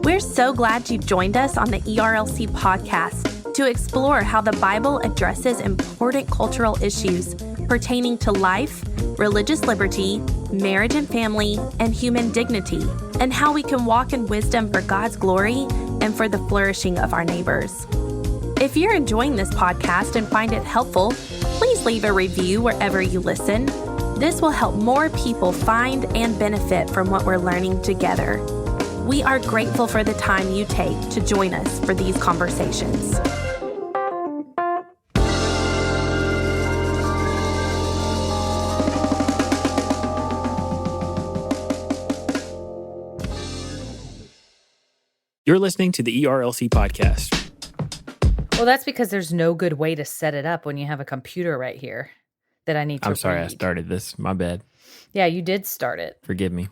We're so glad you've joined us on the ERLC podcast to explore how the Bible addresses important cultural issues pertaining to life, religious liberty, marriage and family, and human dignity, and how we can walk in wisdom for God's glory and for the flourishing of our neighbors. If you're enjoying this podcast and find it helpful, please leave a review wherever you listen. This will help more people find and benefit from what we're learning together. We are grateful for the time you take to join us for these conversations. You're listening to the ERLC podcast. Well, that's because there's no good way to set it up when you have a computer right here that I need to I'm sorry read. I started this. My bad. Yeah, you did start it. Forgive me.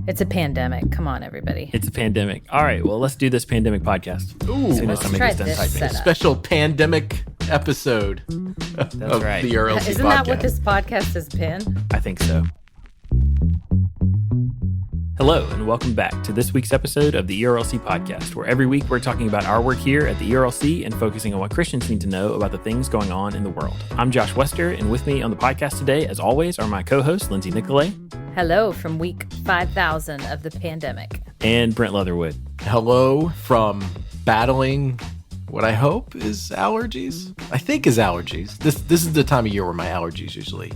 It's a pandemic. Come on, everybody. It's a pandemic. All right, well, let's do this pandemic podcast. Ooh, as soon as somebody gets done typing. setup. special pandemic episode That's of right. the ERLC Isn't podcast. that what this podcast has been? I think so. Hello, and welcome back to this week's episode of the ERLC podcast, where every week we're talking about our work here at the ERLC and focusing on what Christians need to know about the things going on in the world. I'm Josh Wester, and with me on the podcast today, as always, are my co-hosts, Lindsay Nicolay. Hello from week 5,000 of the pandemic. And Brent Leatherwood. Hello from battling what I hope is allergies. I think is allergies. This is the time of year where my allergies usually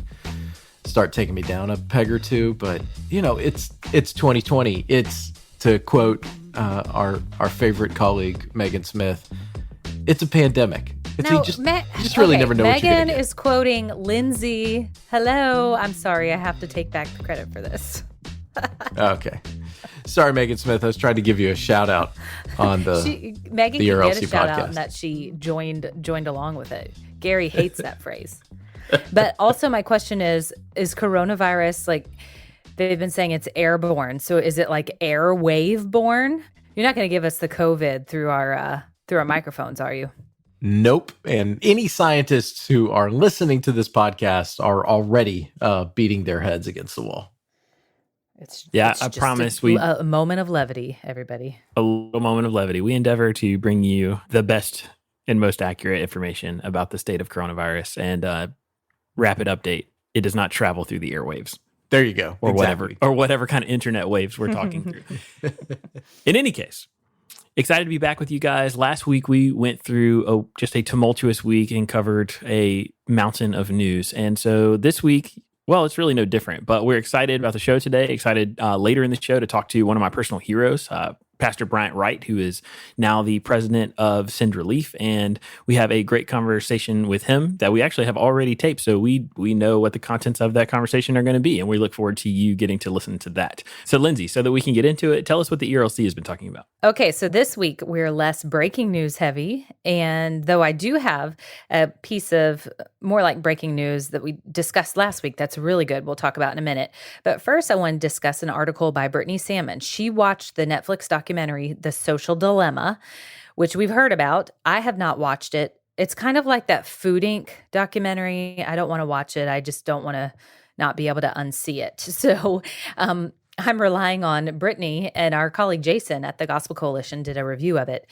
start taking me down a peg or two, but you know, it's 2020. It's, to quote our favorite colleague Megan Smith, it's a pandemic. It's, you just really never know what you're Megan gonna get. is quoting Lindsay. Hello. I'm sorry. I have to take back the credit for this. Okay. Sorry, Megan Smith. I was trying to give you a shout out on Megan the can ERLC get a shout out podcast. in that she joined along with it. Gary hates that phrase. But also my question is coronavirus, like they've been saying it's airborne. So is it like airwave borne? You're not going to give us the COVID through our microphones, are you? Nope. And any scientists who are listening to this podcast are already beating their heads against the wall. It's I just promise a moment of levity, everybody. A little moment of levity. We endeavor to bring you the best and most accurate information about the state of coronavirus, and rapid update. It does not travel through the airwaves. There you go. Or Exactly. whatever kind of internet waves we're talking through. In any case, excited to be back with you guys. Last week we went through just a tumultuous week and covered a mountain of news. And so this week, well, it's really no different, but we're excited about the show today. Excited later in the show to talk to one of my personal heroes, Pastor Bryant Wright, who is now the president of Send Relief. And we have a great conversation with him that we actually have already taped. So we know what the contents of that conversation are going to be. And we look forward to you getting to listen to that. So Lindsay, so that we can get into it, tell us what the ERLC has been talking about. Okay, so this week we're less breaking news heavy. And though I do have a piece of more like breaking news that we discussed last week, that's really good. We'll talk about in a minute. But first, I want to discuss an article by Brittany Salmon. She watched the Netflix documentary, The Social Dilemma, which we've heard about. I have not watched it. It's kind of like that Food Inc. documentary. I don't want to watch it. I just don't want to not be able to unsee it. So I'm relying on Brittany, and our colleague Jason at the Gospel Coalition did a review of it.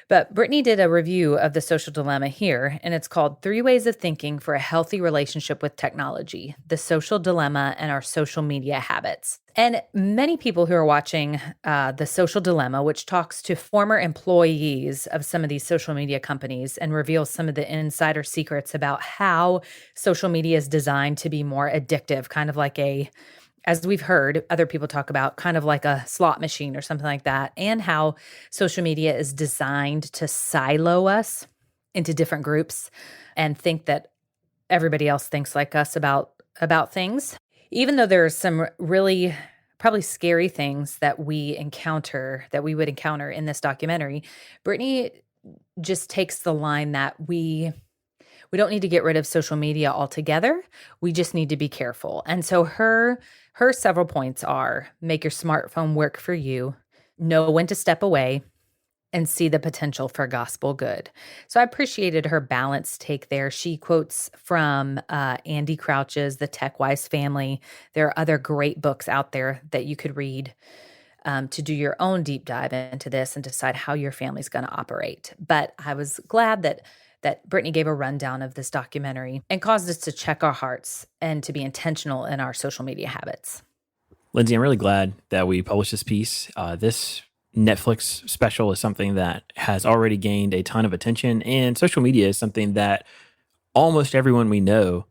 But Brittany did a review of The Social Dilemma here, and it's called 3 Ways of Thinking for a Healthy Relationship with Technology, The Social Dilemma and Our Social Media Habits. And many people who are watching The Social Dilemma, which talks to former employees of some of these social media companies and reveals some of the insider secrets about how social media is designed to be more addictive, kind of like as we've heard other people talk about, kind of like a slot machine or something like that, and how social media is designed to silo us into different groups and think that everybody else thinks like us about things. Even though there are some really probably scary things that we would encounter in this documentary, Brittany just takes the line that we don't need to get rid of social media altogether. We just need to be careful. And so her several points are: make your smartphone work for you, know when to step away, and see the potential for gospel good. So I appreciated her balanced take there. She quotes from Andy Crouch's The Tech Wise Family. There are other great books out there that you could read to do your own deep dive into this and decide how your family's going to operate. But I was glad that Brittany gave a rundown of this documentary and caused us to check our hearts and to be intentional in our social media habits. Lindsay, I'm really glad that we published this piece. This Netflix special is something that has already gained a ton of attention, and social media is something that almost everyone we know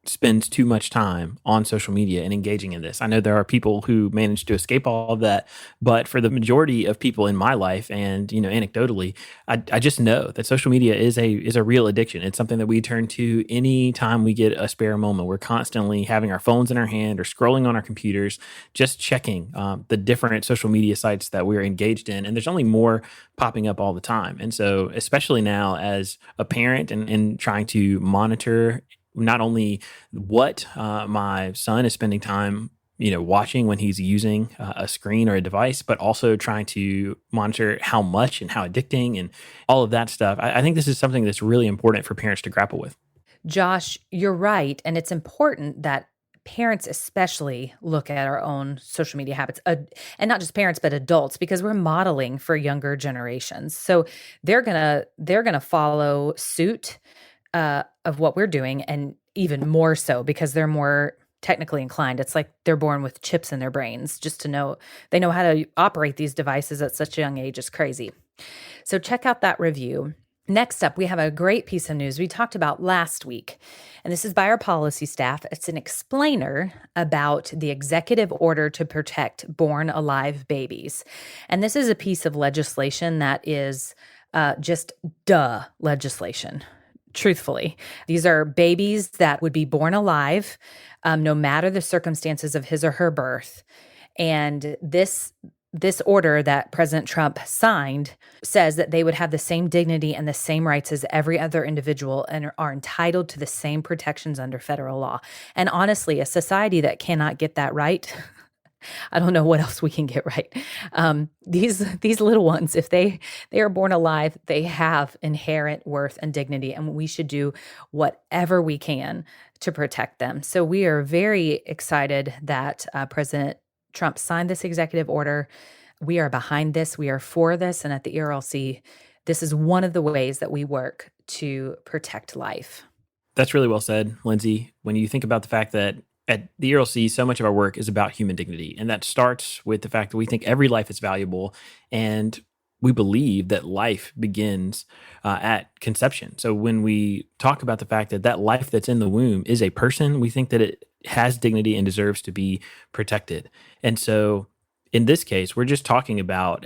spends too much time on social media and engaging in this. I know there are people who manage to escape all of that, but for the majority of people in my life, and anecdotally, I just know that social media is a real addiction. It's something that we turn to any time we get a spare moment. We're constantly having our phones in our hand or scrolling on our computers, just checking the different social media sites that we're engaged in, and there's only more popping up all the time. And so, especially now as a parent and trying to monitor not only what my son is spending time, watching when he's using a screen or a device, but also trying to monitor how much and how addicting and all of that stuff. I think this is something that's really important for parents to grapple with. Josh, you're right. And it's important that parents especially look at our own social media habits, and not just parents, but adults, because we're modeling for younger generations. So they're gonna follow suit of what we're doing, and even more so because they're more technically inclined. It's like they're born with chips in their brains just to know they know how to operate these devices at such a young age. Is crazy. So check out that review. Next up, we have a great piece of news we talked about last week, and this is by our policy staff. It's an explainer about the executive order to protect born alive babies. And this is a piece of legislation that is just legislation. Truthfully, these are babies that would be born alive, no matter the circumstances of his or her birth. And this order that President Trump signed says that they would have the same dignity and the same rights as every other individual and are entitled to the same protections under federal law. And honestly, a society that cannot get that right, I don't know what else we can get right. These little ones, if they are born alive, they have inherent worth and dignity, and we should do whatever we can to protect them. So we are very excited that President Trump signed this executive order. We are behind this. We are for this. And at the ERLC, this is one of the ways that we work to protect life. That's really well said, Lindsay. When you think about the fact that at the ERLC, so much of our work is about human dignity. And that starts with the fact that we think every life is valuable. And we believe that life begins at conception. So when we talk about the fact that that life that's in the womb is a person, we think that it has dignity and deserves to be protected. And so in this case, we're just talking about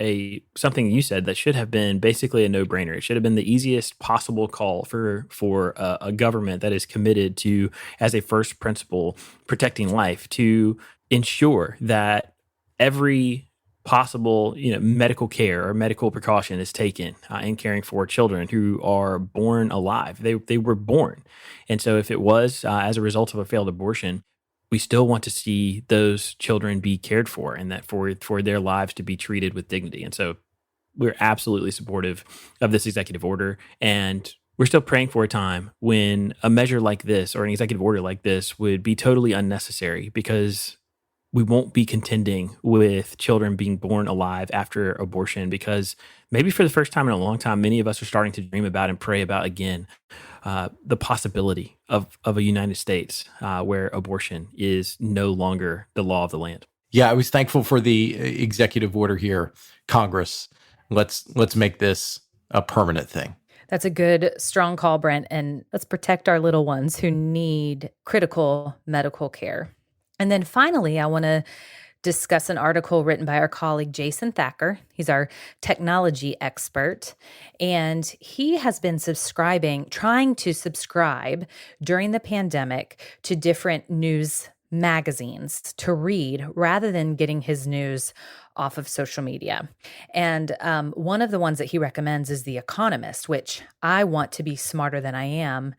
something you said that should have been basically a no-brainer. It should have been the easiest possible call for a government that is committed to, as a first principle, protecting life, to ensure that every possible medical care or medical precaution is taken in caring for children who are born alive. They were born. And so if it was as a result of a failed abortion, we still want to see those children be cared for, and that for their lives to be treated with dignity. And so we're absolutely supportive of this executive order. And we're still praying for a time when a measure like this or an executive order like this would be totally unnecessary, because we won't be contending with children being born alive after abortion, because maybe for the first time in a long time, many of us are starting to dream about and pray about again the possibility of a United States where abortion is no longer the law of the land. Yeah, I was thankful for the executive order here, Congress. Let's make this a permanent thing. That's a good, strong call, Brent. And let's protect our little ones who need critical medical care. And then finally, I want to discuss an article written by our colleague, Jason Thacker. He's our technology expert, and he has been trying to subscribe during the pandemic to different news magazines to read rather than getting his news off of social media. And one of the ones that he recommends is The Economist, which I want to be smarter than I am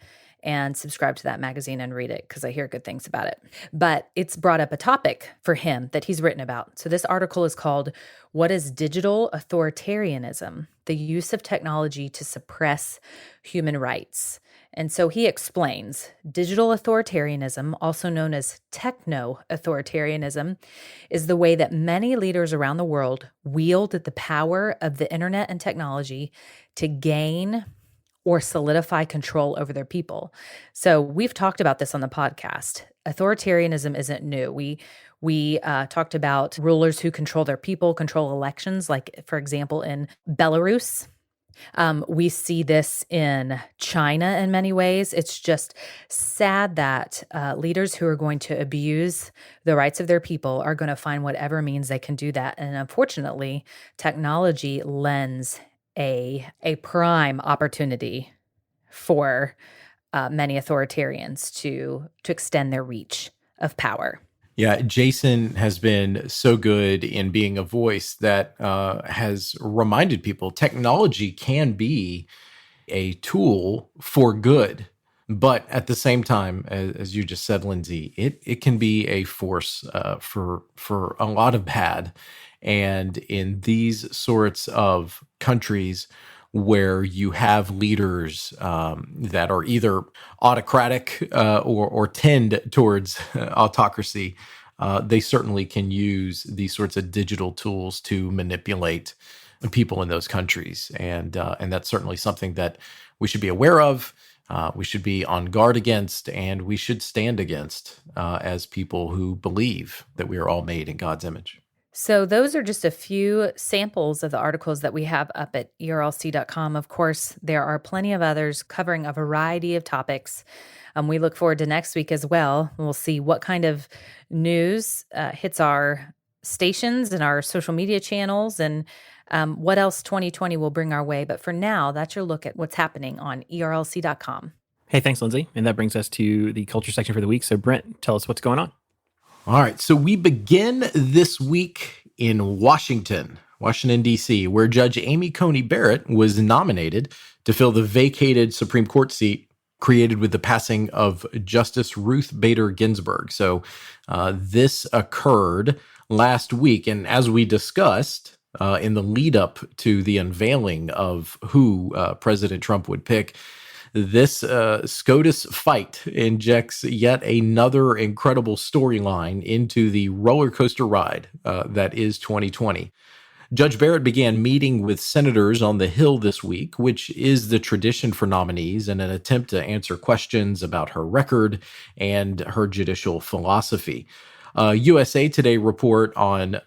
and subscribe to that magazine and read it because I hear good things about it. But it's brought up a topic for him that he's written about. So this article is called, "What is Digital Authoritarianism? The Use of Technology to Suppress Human Rights." And so he explains digital authoritarianism, also known as techno-authoritarianism, is the way that many leaders around the world wield the power of the internet and technology to gain or solidify control over their people. So we've talked about this on the podcast. Authoritarianism isn't new. We talked about rulers who control their people, control elections, like, for example, in Belarus. We see this in China in many ways. It's just sad that leaders who are going to abuse the rights of their people are going to find whatever means they can do that. And unfortunately, technology lends a prime opportunity for many authoritarians to extend their reach of power. Yeah, Jason has been so good in being a voice that has reminded people technology can be a tool for good. But at the same time, as you just said, Lindsay, it can be a force for a lot of bad. And in these sorts of countries where you have leaders that are either autocratic or tend towards autocracy, they certainly can use these sorts of digital tools to manipulate people in those countries. And that's certainly something that we should be aware of, we should be on guard against, and we should stand against as people who believe that we are all made in God's image. So those are just a few samples of the articles that we have up at ERLC.com. Of course, there are plenty of others covering a variety of topics. We look forward to next week as well. We'll see what kind of news hits our stations and our social media channels and what else 2020 will bring our way. But for now, that's your look at what's happening on ERLC.com. Hey, thanks, Lindsay. And that brings us to the culture section for the week. So Brent, tell us what's going on. All right, so we begin this week in Washington, D.C., where Judge Amy Coney Barrett was nominated to fill the vacated Supreme Court seat created with the passing of Justice Ruth Bader Ginsburg. So this occurred last week, and as we discussed in the lead up to the unveiling of who President Trump would pick, this SCOTUS fight injects yet another incredible storyline into the roller coaster ride that is 2020. Judge Barrett began meeting with senators on the Hill this week, which is the tradition for nominees, in an attempt to answer questions about her record and her judicial philosophy. USA Today report on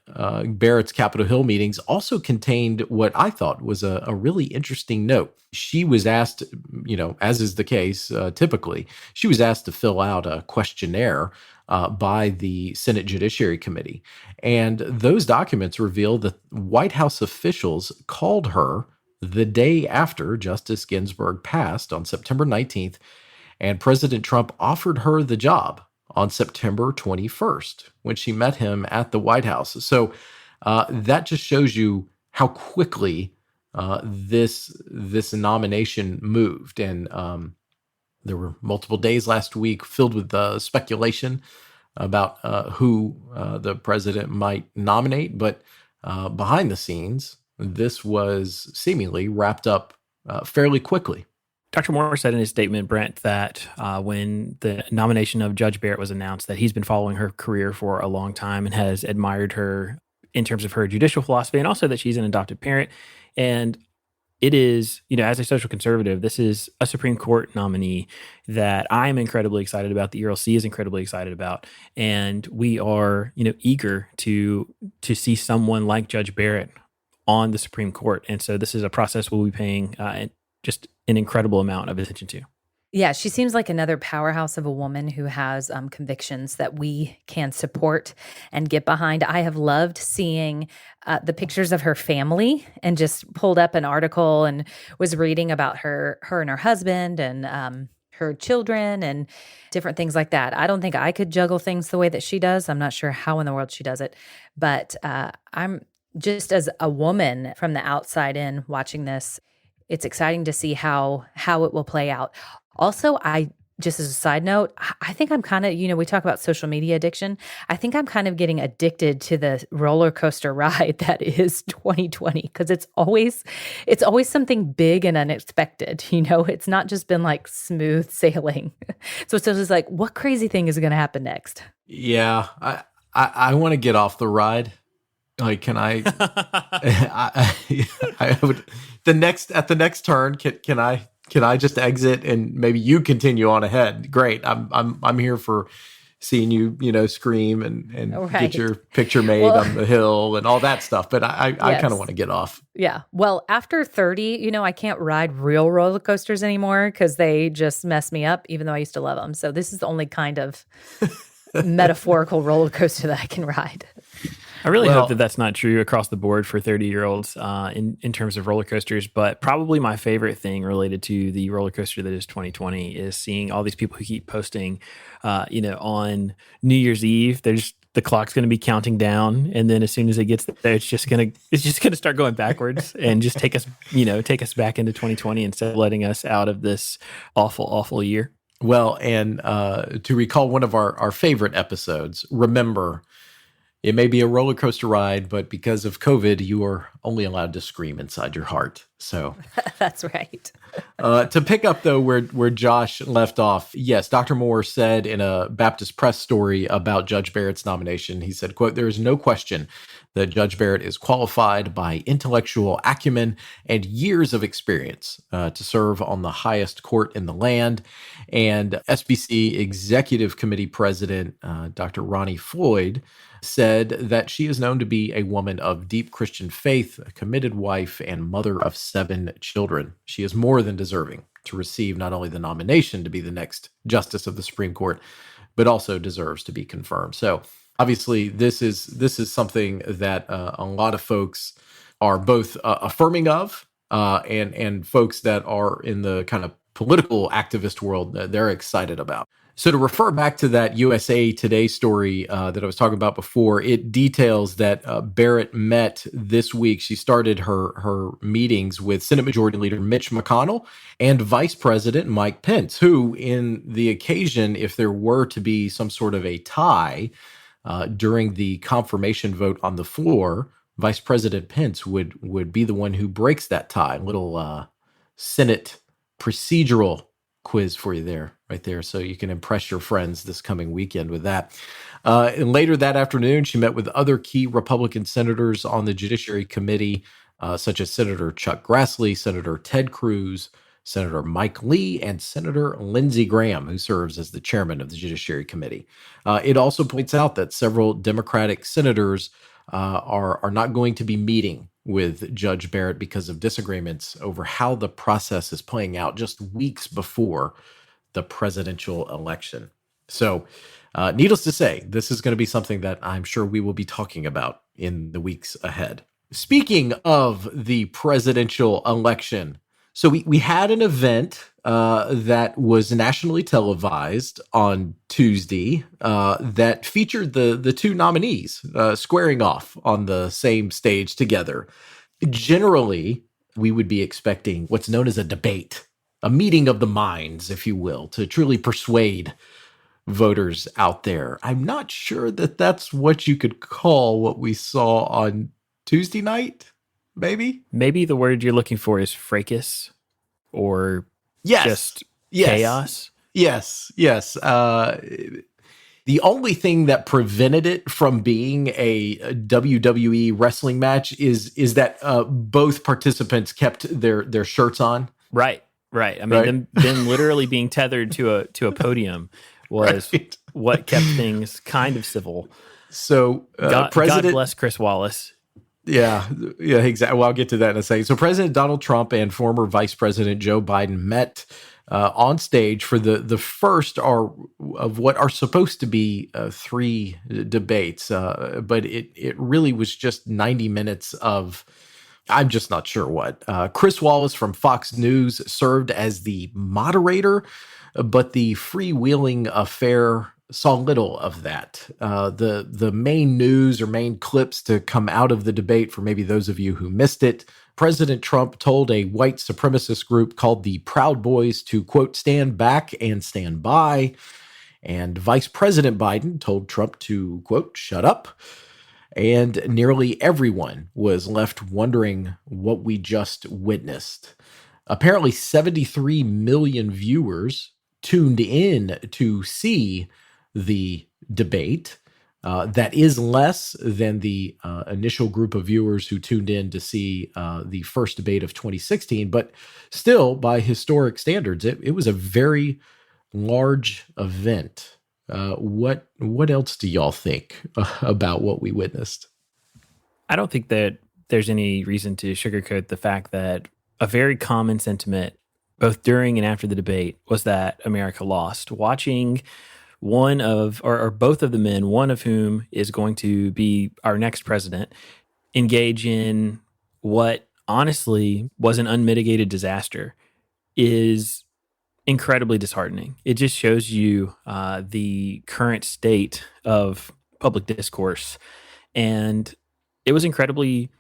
Barrett's Capitol Hill meetings also contained what I thought was a really interesting note. She was asked, as is the case typically, she was asked to fill out a questionnaire by the Senate Judiciary Committee. And those documents reveal that White House officials called her the day after Justice Ginsburg passed on September 19th, and President Trump offered her the job on September 21st when she met him at the White House. So that just shows you how quickly this nomination moved. And there were multiple days last week filled with speculation about who the president might nominate. But behind the scenes, this was seemingly wrapped up fairly quickly. Dr. Moore said in his statement, Brent, that when the nomination of Judge Barrett was announced, that he's been following her career for a long time and has admired her in terms of her judicial philosophy, and also that she's an adopted parent. And it is, as a social conservative, this is a Supreme Court nominee that I'm incredibly excited about. The ERLC is incredibly excited about. And we are, eager to see someone like Judge Barrett on the Supreme Court. And so this is a process we'll be paying just an incredible amount of attention to. Yeah, she seems like another powerhouse of a woman who has convictions that we can support and get behind. I have loved seeing the pictures of her family, and just pulled up an article and was reading about her and her husband and her children and different things like that. I don't think I could juggle things the way that she does. I'm not sure how in the world she does it, but I'm just, as a woman from the outside in watching this, it's exciting to see how it will play out. Also, I just as a side note, I think I'm kind of, we talk about social media addiction. I think I'm kind of getting addicted to the roller coaster ride that is 2020, because it's always something big and unexpected. It's not just been like smooth sailing. So it's just like, what crazy thing is going to happen next? Yeah, I want to get off the ride. Like, can I? I would at the next turn. Can I just exit and maybe you continue on ahead? Great. I'm here for seeing you scream and Right. get your picture made on the hill and all that stuff. But I Yes. kind of want to get off. Yeah. Well, after 30, I can't ride real roller coasters anymore because they just mess me up, even though I used to love them. So this is the only kind of metaphorical roller coaster that I can ride. I really hope that that's not true across the board for 30-year-olds in terms of roller coasters. But probably my favorite thing related to the roller coaster that is 2020 is seeing all these people who keep posting, on New Year's Eve. The clock's going to be counting down, and then as soon as it gets there, it's just going to start going backwards and just take us back into 2020 instead of letting us out of this awful year. Well, and to recall one of our favorite episodes, remember, it may be a roller coaster ride, but because of COVID, you are only allowed to scream inside your heart. So That's right. to pick up, though, where Josh left off, yes, Dr. Moore said in a Baptist Press story about Judge Barrett's nomination, he said, quote, "There is no question that Judge Barrett is qualified by intellectual acumen and years of experience to serve on the highest court in the land." And SBC Executive Committee President, Dr. Ronnie Floyd, said that she is known to be a woman of deep Christian faith, a committed wife, and mother of 7 children. She is more than deserving to receive not only the nomination to be the next justice of the Supreme Court, but also deserves to be confirmed. So obviously, this is something that a lot of folks are both affirming of, and folks that are in the kind of political activist world that they're excited about. So to refer back to that USA Today story that I was talking about before, it details that Barrett met this week. She started her meetings with Senate Majority Leader Mitch McConnell and Vice President Mike Pence, who, in the occasion, if there were to be some sort of a tie during the confirmation vote on the floor, Vice President Pence would be the one who breaks that tie. Little Senate procedural quiz for you right there, so you can impress your friends this coming weekend with that. And later that afternoon, she met with other key Republican senators on the Judiciary Committee, such as Senator Chuck Grassley, Senator Ted Cruz, Senator Mike Lee, and Senator Lindsey Graham, who serves as the chairman of the Judiciary Committee. It also points out that several Democratic senators are not going to be meeting with Judge Barrett because of disagreements over how the process is playing out just weeks before the presidential election. So, needless to say, this is going to be something that I'm sure we will be talking about in the weeks ahead. Speaking of the presidential election, so we had an event that was nationally televised on Tuesday that featured the two nominees squaring off on the same stage together. Generally, we would be expecting what's known as a debate, a meeting of the minds, if you will, to truly persuade voters out there. I'm not sure that that's what you could call what we saw on Tuesday night, maybe? Maybe the word you're looking for is fracas or just chaos. Yes. The only thing that prevented it from being a WWE wrestling match is that both participants kept their shirts on. Right. I mean, them literally being tethered to a podium was what kept things kind of civil. So, God bless Chris Wallace. Yeah, exactly. Well, I'll get to that in a second. So President Donald Trump and former Vice President Joe Biden met on stage for the first of what are supposed to be 3 debates, but it really was just 90 minutes of, I'm just not sure what. Chris Wallace from Fox News served as the moderator, but the freewheeling affair saw little of that. The main news or main clips to come out of the debate, for maybe those of you who missed it, President Trump told a white supremacist group called the Proud Boys to, quote, stand back and stand by. And Vice President Biden told Trump to, quote, shut up. And nearly everyone was left wondering what we just witnessed. Apparently, 73 million viewers tuned in to see the debate. That is less than the initial group of viewers who tuned in to see the first debate of 2016, but still, by historic standards, it was a very large event. What else do y'all think about what we witnessed? I don't think that there's any reason to sugarcoat the fact that a very common sentiment, both during and after the debate, was that America lost. Watching one of, or both of the men, one of whom is going to be our next president, engage in what honestly was an unmitigated disaster is incredibly disheartening. It just shows you the current state of public discourse, and it was incredibly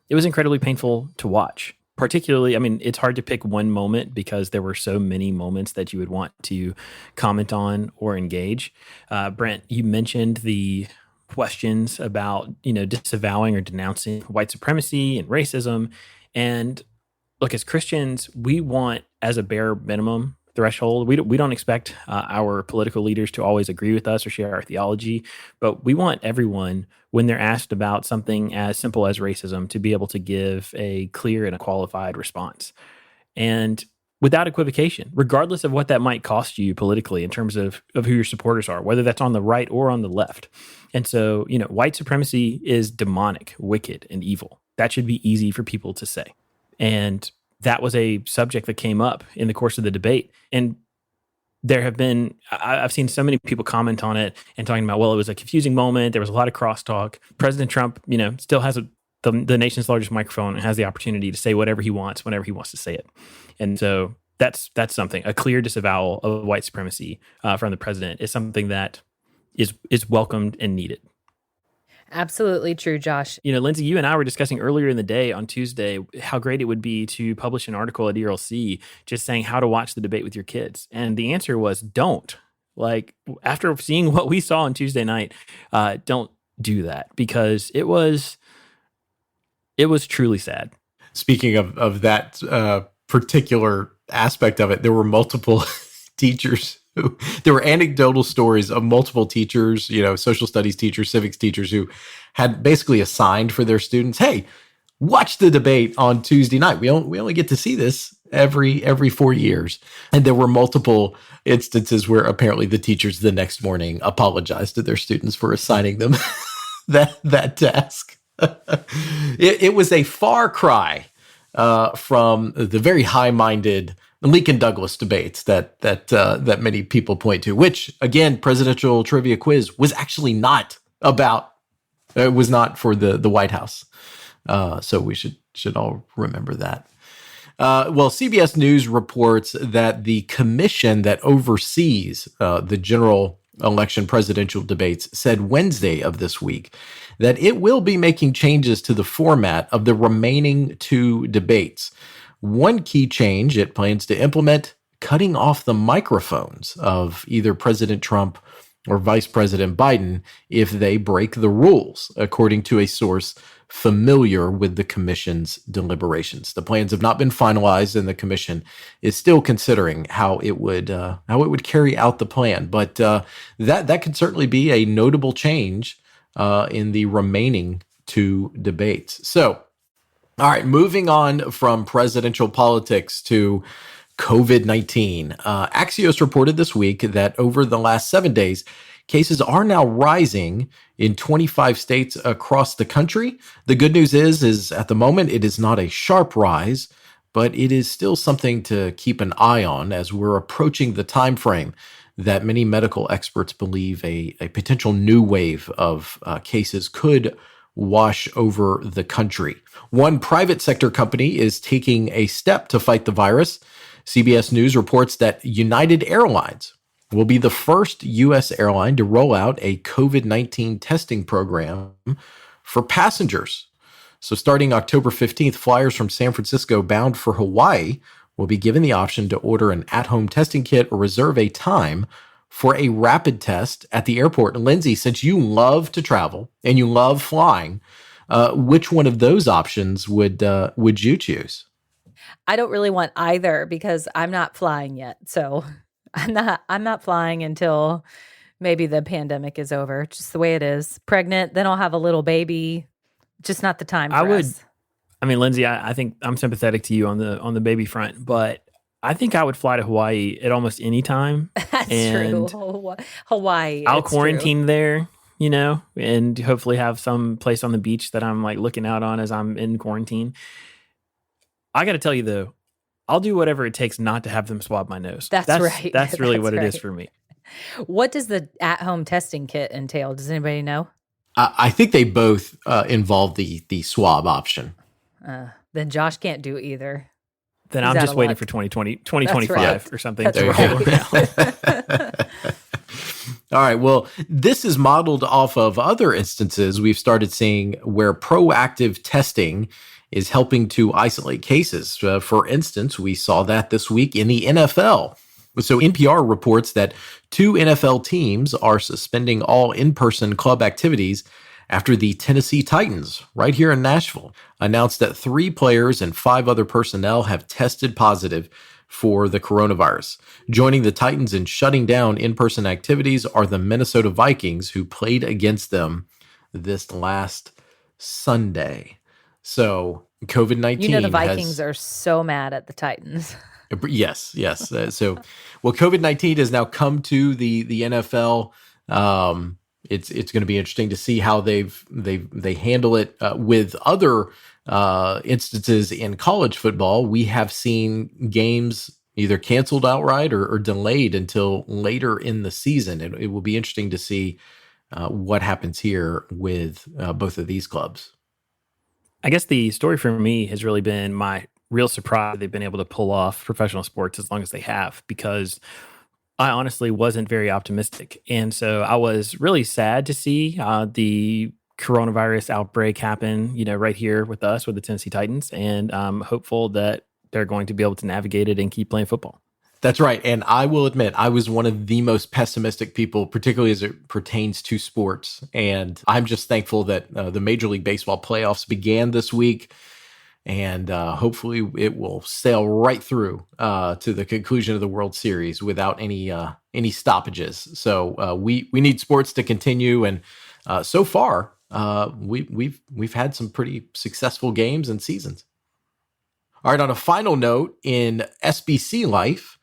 painful to watch. Particularly, I mean, it's hard to pick one moment because there were so many moments that you would want to comment on or engage. Brent, you mentioned the questions about, disavowing or denouncing white supremacy and racism. And look, as Christians, we want, as a bare minimum threshold, we don't expect our political leaders to always agree with us or share our theology, but we want everyone, when they're asked about something as simple as racism, to be able to give a clear and a qualified response. And without equivocation, regardless of what that might cost you politically in terms of who your supporters are, whether that's on the right or on the left. And so, white supremacy is demonic, wicked, and evil. That should be easy for people to say. And that was a subject that came up in the course of the debate. And there have been, I've seen so many people comment on it and talking about, well, it was a confusing moment. There was a lot of crosstalk. President Trump, still has the nation's largest microphone and has the opportunity to say whatever he wants, whenever he wants to say it. And so that's something, a clear disavowal of white supremacy from the president is something that is welcomed and needed. Absolutely true, Josh. Lindsay, you and I were discussing earlier in the day on Tuesday how great it would be to publish an article at ERLC just saying how to watch the debate with your kids. And the answer was don't. Like, after seeing what we saw on Tuesday night, don't do that, because it was truly sad. Speaking of that particular aspect of it, there were multiple teachers. There were anecdotal stories of multiple teachers, social studies teachers, civics teachers, who had basically assigned for their students, hey, watch the debate on Tuesday night. We only get to see this every 4 years. And there were multiple instances where apparently the teachers the next morning apologized to their students for assigning them that task. It was a far cry from the very high-minded Lincoln Douglas debates that many people point to, which, again, presidential trivia quiz was actually not about. It was not for the White House. So we should all remember that. Well, CBS News reports that the commission that oversees the general election presidential debates said Wednesday of this week that it will be making changes to the format of the remaining two debates. One key change it plans to implement, cutting off the microphones of either President Trump or Vice President Biden if they break the rules, according to a source familiar with the commission's deliberations. The plans have not been finalized, and the commission is still considering how it would carry out the plan. But that could certainly be a notable change in the remaining two debates. So, all right, moving on from presidential politics to COVID-19. Axios reported this week that over the last 7 days, cases are now rising in 25 states across the country. The good news is at the moment, it is not a sharp rise, but it is still something to keep an eye on as we're approaching the time frame that many medical experts believe a potential new wave of cases could wash over the country. One private sector company is taking a step to fight the virus. CBS News reports that United Airlines will be the first U.S. airline to roll out a COVID-19 testing program for passengers. So starting October 15th, flyers from San Francisco bound for Hawaii will be given the option to order an at-home testing kit or reserve a time for a rapid test at the airport. And Lindsay, since you love to travel and you love flying, which one of those options would you choose? I don't really want either because I'm not flying yet. So I'm not flying until maybe the pandemic is over. Just the way it is. Pregnant, then I'll have a little baby. Just not the time for us. I mean, Lindsay, I think I'm sympathetic to you on the baby front, but I think I would fly to Hawaii at almost any time. That's true. Hawaii. I'll quarantine there, and hopefully have some place on the beach that I'm like looking out on as I'm in quarantine. I got to tell you though, I'll do whatever it takes not to have them swab my nose. That's right. That's really what right. it is for me. What does the at-home testing kit entail? Does anybody know? I think they both involve the swab option. Then Josh can't do either. Then I'm just waiting for 2025 right. or something. That's right. All right. Well, this is modeled off of other instances we've started seeing where proactive testing is helping to isolate cases. For instance, we saw that this week in the NFL. So NPR reports that 2 NFL teams are suspending all in-person club activities after the Tennessee Titans, right here in Nashville, announced that 3 players and 5 other personnel have tested positive for the coronavirus. Joining the Titans in shutting down in-person activities are the Minnesota Vikings, who played against them this last Sunday. So COVID-19 the Vikings are so mad at the Titans. Yes. COVID-19 has now come to the NFL. It's going to be interesting to see how they handle it with other instances in college football. We have seen games either canceled outright or delayed until later in the season. It will be interesting to see what happens here with both of these clubs. I guess the story for me has really been my real surprise they've been able to pull off professional sports as long as they have, because I honestly wasn't very optimistic. And so I was really sad to see the coronavirus outbreak happen, right here with us, with the Tennessee Titans. And I'm hopeful that they're going to be able to navigate it and keep playing football. That's right. And I will admit, I was one of the most pessimistic people, particularly as it pertains to sports. And I'm just thankful that the Major League Baseball playoffs began this week. And hopefully it will sail right through to the conclusion of the World Series without any stoppages. So we need sports to continue. And so far, we've had some pretty successful games and seasons. All right, on a final note, in SBC life,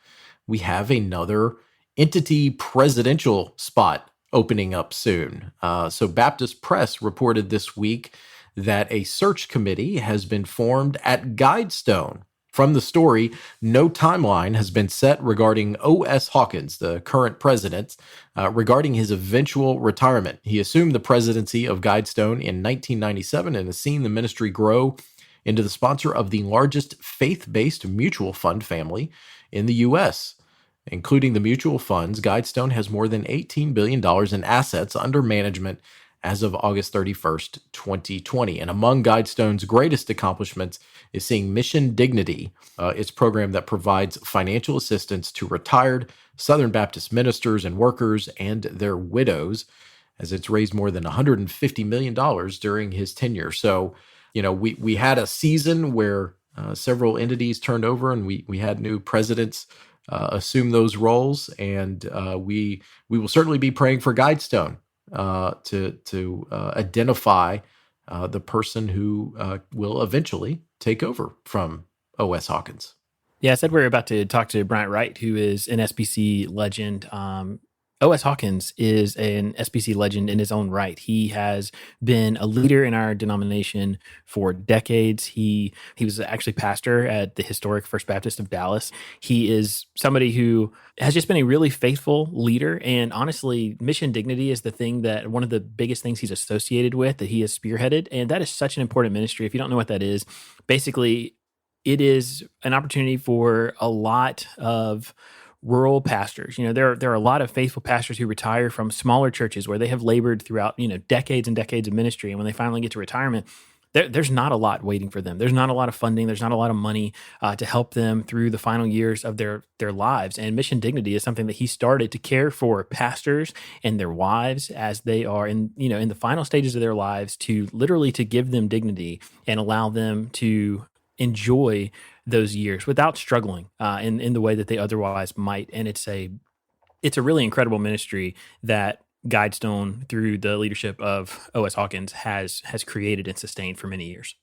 we have another entity presidential spot opening up soon. So Baptist Press reported this week that a search committee has been formed at Guidestone. From the story, no timeline has been set regarding O.S. Hawkins, the current president, regarding his eventual retirement. He assumed the presidency of Guidestone in 1997 and has seen the ministry grow into the sponsor of the largest faith-based mutual fund family in the U.S. Including the mutual funds, Guidestone has more than $18 billion in assets under management as of August 31st, 2020. And among Guidestone's greatest accomplishments is seeing Mission Dignity, its program that provides financial assistance to retired Southern Baptist ministers and workers and their widows, as it's raised more than $150 million during his tenure. So, we had a season where several entities turned over and we had new presidents assume those roles. And we will certainly be praying for Guidestone to identify the person who will eventually take over from O.S. Hawkins. Yeah, I said we're about to talk to Bryant Wright, who is an SBC legend. O.S. Hawkins is an SBC legend in his own right. He has been a leader in our denomination for decades. He was actually pastor at the historic First Baptist of Dallas. He is somebody who has just been a really faithful leader. And honestly, Mission Dignity is the thing that one of the biggest things he's associated with, that he has spearheaded. And that is such an important ministry. If you don't know what that is, basically, it is an opportunity for a lot of rural pastors. There are a lot of faithful pastors who retire from smaller churches where they have labored throughout, decades and decades of ministry. And when they finally get to retirement, there's not a lot waiting for them. There's not a lot of funding. There's not a lot of money to help them through the final years of their lives. And Mission Dignity is something that he started to care for pastors and their wives as they are in the final stages of their lives, to literally to give them dignity and allow them to enjoy those years without struggling in the way that they otherwise might. And it's a really incredible ministry that Guidestone, through the leadership of O.S. Hawkins, has created and sustained for many years.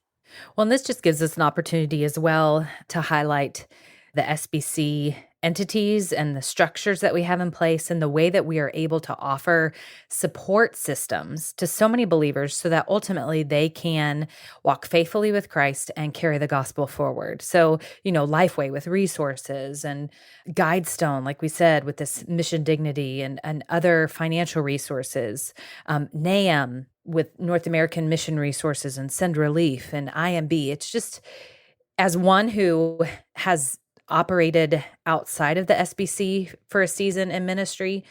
Well, and this just gives us an opportunity as well to highlight the SBC entities and the structures that we have in place and the way that we are able to offer support systems to so many believers so that ultimately they can walk faithfully with Christ and carry the gospel forward. So, Lifeway with resources, and Guidestone, like we said, with this Mission Dignity and other financial resources, NAM with North American Mission Resources and Send Relief, and IMB. It's just, as one who has operated outside of the SBC for a season in ministry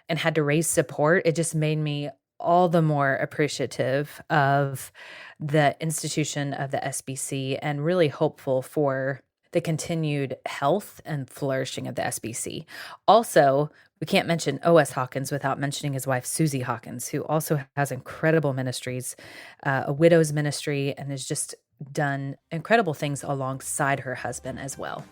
and had to raise support, it just made me all the more appreciative of the institution of the SBC and really hopeful for the continued health and flourishing of the SBC. Also, we can't mention O.S. Hawkins without mentioning his wife, Susie Hawkins, who also has incredible ministries, a widow's ministry, and has just done incredible things alongside her husband as well.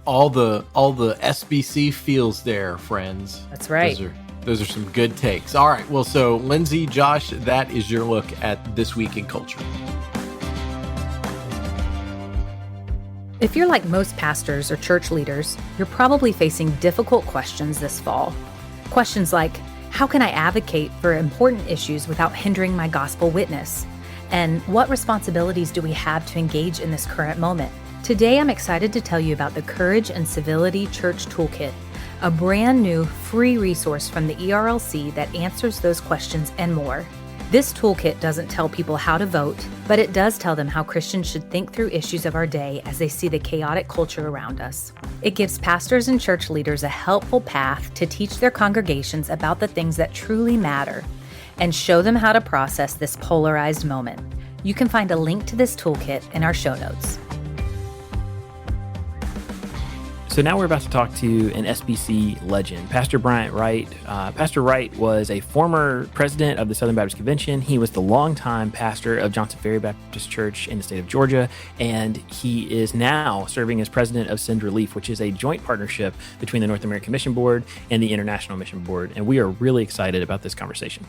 All the SBC feels there, friends. That's right. Those are some good takes. All right. Well, so Lindsay, Josh, that is your look at This Week in Culture. If you're like most pastors or church leaders, you're probably facing difficult questions this fall. Questions like, how can I advocate for important issues without hindering my gospel witness? And what responsibilities do we have to engage in this current moment? Today, I'm excited to tell you about the Courage and Civility Church Toolkit, a brand new free resource from the ERLC that answers those questions and more. This toolkit doesn't tell people how to vote, but it does tell them how Christians should think through issues of our day as they see the chaotic culture around us. It gives pastors and church leaders a helpful path to teach their congregations about the things that truly matter and show them how to process this polarized moment. You can find a link to this toolkit in our show notes. So now we're about to talk to an SBC legend, Pastor Bryant Wright. Pastor Wright was a former president of the Southern Baptist Convention. He was the longtime pastor of Johnson Ferry Baptist Church in the state of Georgia, and he is now serving as president of Send Relief, which is a joint partnership between the North American Mission Board and the International Mission Board. And we are really excited about this conversation.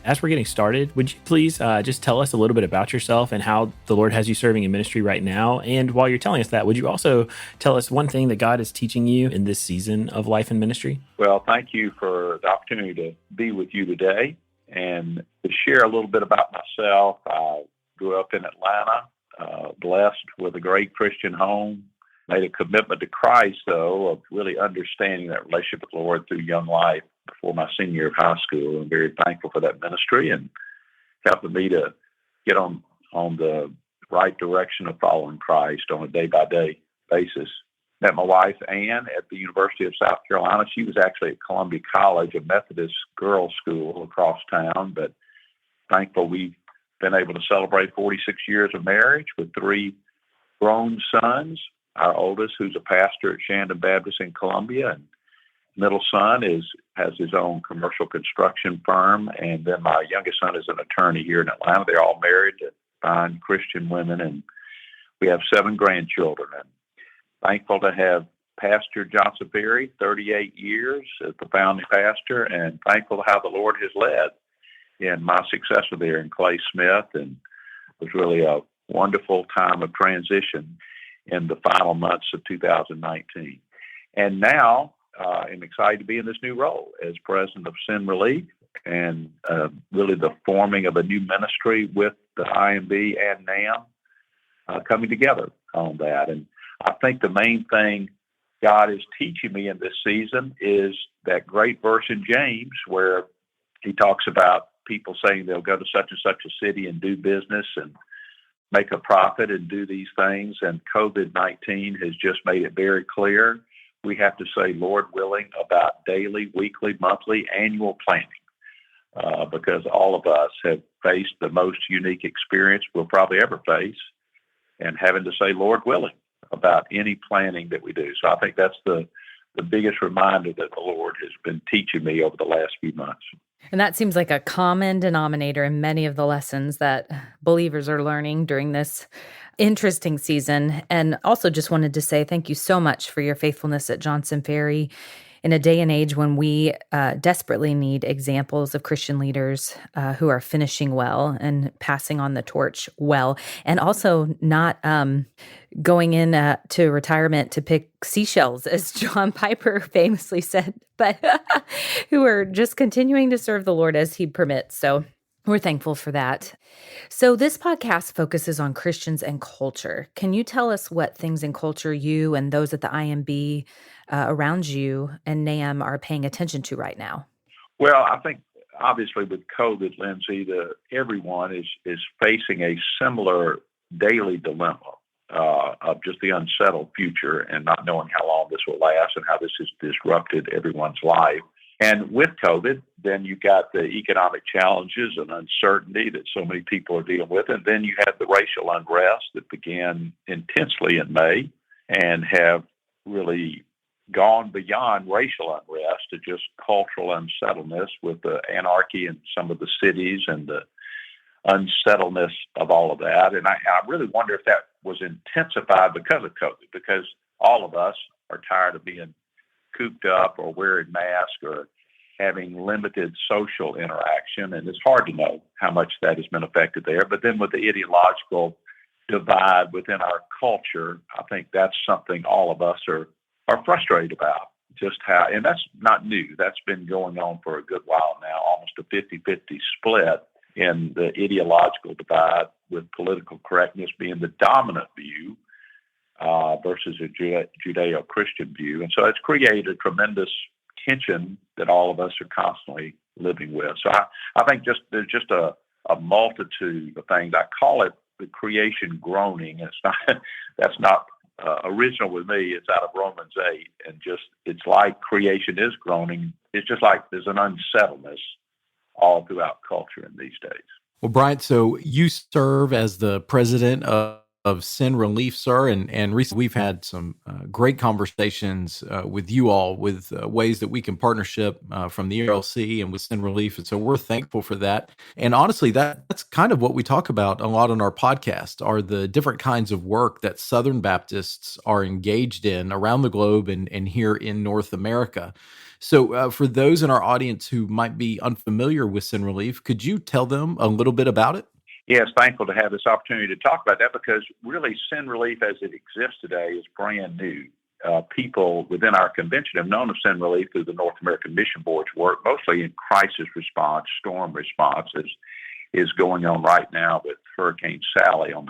As we're getting started, would you please just tell us a little bit about yourself and how the Lord has you serving in ministry right now? And while you're telling us that, would you also tell us one thing that God is teaching you in this season of life and ministry? Well, thank you for the opportunity to be with you today and to share a little bit about myself. I grew up in Atlanta, blessed with a great Christian home, made a commitment to Christ, though, of really understanding that relationship with the Lord through young life before my senior year of high school. I'm very thankful for that ministry and helping me to get on the right direction of following Christ on a day-by-day basis. Met my wife, Ann, at the University of South Carolina. She was actually at Columbia College, a Methodist girls' school across town, but thankful we've been able to celebrate 46 years of marriage with 3 grown sons. Our oldest, who's a pastor at Shandon Baptist in Columbia, and middle son has his own commercial construction firm, and then my youngest son is an attorney here in Atlanta. They're all married to fine Christian women, and we have 7 grandchildren. And thankful to have Pastor Johnson Ferry, 38 years as the founding pastor, and thankful to how the Lord has led in my successor there in Clay Smith, and it was really a wonderful time of transition in the final months of 2019. And now I'm excited to be in this new role as president of Send Relief, and really the forming of a new ministry with the IMB and NAM coming together on that. And I think the main thing God is teaching me in this season is that great verse in James where he talks about people saying they'll go to such and such a city and do business and make a profit and do these things. And COVID-19 has just made it very clear. We have to say, Lord willing, about daily, weekly, monthly, annual planning because all of us have faced the most unique experience we'll probably ever face, and having to say, Lord willing, about any planning that we do. So I think that's the biggest reminder that the Lord has been teaching me over the last few months. And that seems like a common denominator in many of the lessons that believers are learning during this interesting season. And also just wanted to say thank you so much for your faithfulness at Johnson Ferry in a day and age when we desperately need examples of Christian leaders who are finishing well and passing on the torch well, and also not going in to retirement to pick seashells, as John Piper famously said, but who are just continuing to serve the Lord as He permits. So we're thankful for that. So this podcast focuses on Christians and culture. Can you tell us what things in culture you and those at the IMB around you and NAM are paying attention to right now? Well, I think obviously with COVID, Lindsay, everyone is facing a similar daily dilemma of just the unsettled future and not knowing how long this will last and how this has disrupted everyone's life. And with COVID, then you got the economic challenges and uncertainty that so many people are dealing with. And then you have the racial unrest that began intensely in May and have really gone beyond racial unrest to just cultural unsettledness with the anarchy in some of the cities and the unsettledness of all of that. And I really wonder if that was intensified because of COVID, because all of us are tired of being cooped up or wearing masks or having limited social interaction. And it's hard to know how much that has been affected there. But then with the ideological divide within our culture, I think that's something all of us are frustrated about, just how, and that's not new. That's been going on for a good while now, almost a 50-50 split in the ideological divide, with political correctness being the dominant view versus a Judeo-Christian view. And so it's created a tremendous tension that all of us are constantly living with. So I think there's just a multitude of things. I call it the creation groaning. That's not original with me. It's out of Romans 8, and it's like creation is groaning. It's just like there's an unsettledness all throughout culture in these days. Well, Bryant, so you serve as the president of Sin Relief, sir, and recently we've had some great conversations with you all with ways that we can partnership from the ERLC and with Sin Relief, and so we're thankful for that. And honestly, that's kind of what we talk about a lot on our podcast, are the different kinds of work that Southern Baptists are engaged in around the globe and here in North America. So for those in our audience who might be unfamiliar with Sin Relief, could you tell them a little bit about it? Yes, thankful to have this opportunity to talk about that, because really Sin Relief as it exists today is brand new. People within our convention have known of Sin Relief through the North American Mission Board's work, mostly in crisis response, storm response, is going on right now with Hurricane Sally on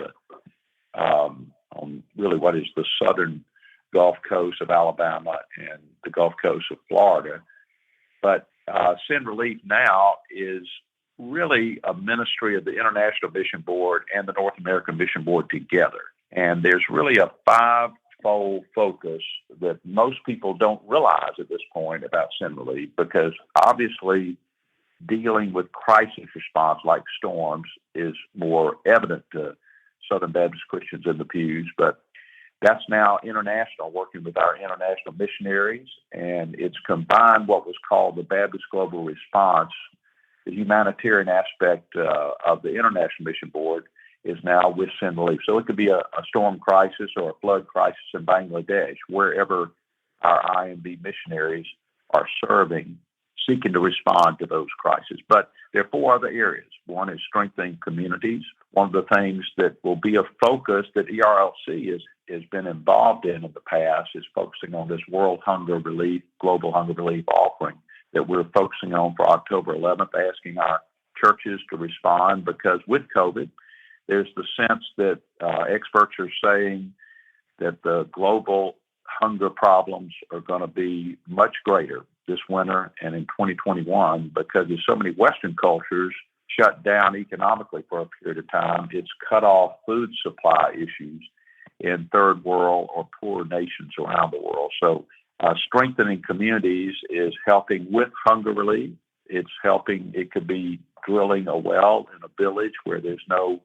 really what is the southern Gulf Coast of Alabama and the Gulf Coast of Florida. But Sin Relief now is really a ministry of the International Mission Board and the North American Mission Board together. And there's really a five-fold focus that most people don't realize at this point about Sin Relief, because obviously dealing with crisis response like storms is more evident to Southern Baptist Christians in the pews, but that's now international, working with our international missionaries, and it's combined what was called the Baptist Global Response. The humanitarian aspect of the International Mission Board is now with Sin Relief. So it could be a storm crisis or a flood crisis in Bangladesh, wherever our IMB missionaries are serving, seeking to respond to those crises. But there are four other areas. One is strengthening communities. One of the things that will be a focus that ERLC has been involved in the past is focusing on this World Hunger Relief, Global Hunger Relief offering that we're focusing on for October 11th, asking our churches to respond, because with COVID, there's the sense that experts are saying that the global hunger problems are going to be much greater this winter and in 2021, because there's so many Western cultures shut down economically for a period of time. It's cut off food supply issues in third world or poor nations around the world. So strengthening communities is helping with hunger relief. It's helping. It could be drilling a well in a village where there's no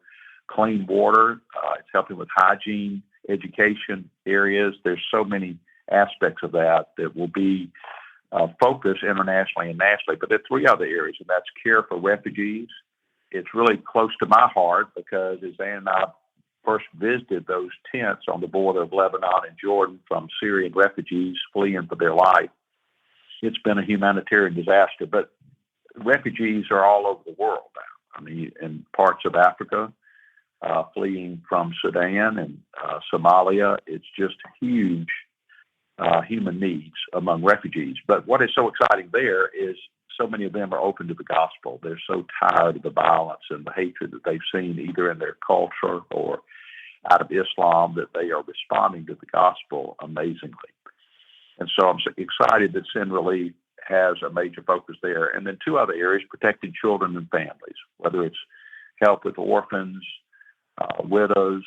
clean water. It's helping with hygiene, education areas. There's so many aspects of that will be focused internationally and nationally. But there are three other areas, and that's care for refugees. It's really close to my heart because as Ann and I first visited those tents on the border of Lebanon and Jordan from Syrian refugees fleeing for their life, it's been a humanitarian disaster. But refugees are all over the world now. I mean, in parts of Africa, fleeing from Sudan and Somalia, it's just huge human needs among refugees. But what is so exciting there is so many of them are open to the gospel. They're so tired of the violence and the hatred that they've seen either in their culture or out of Islam that they are responding to the gospel amazingly. And so I'm so excited that Sin Relief has a major focus there. And then two other areas, protecting children and families, whether it's help with orphans, widows,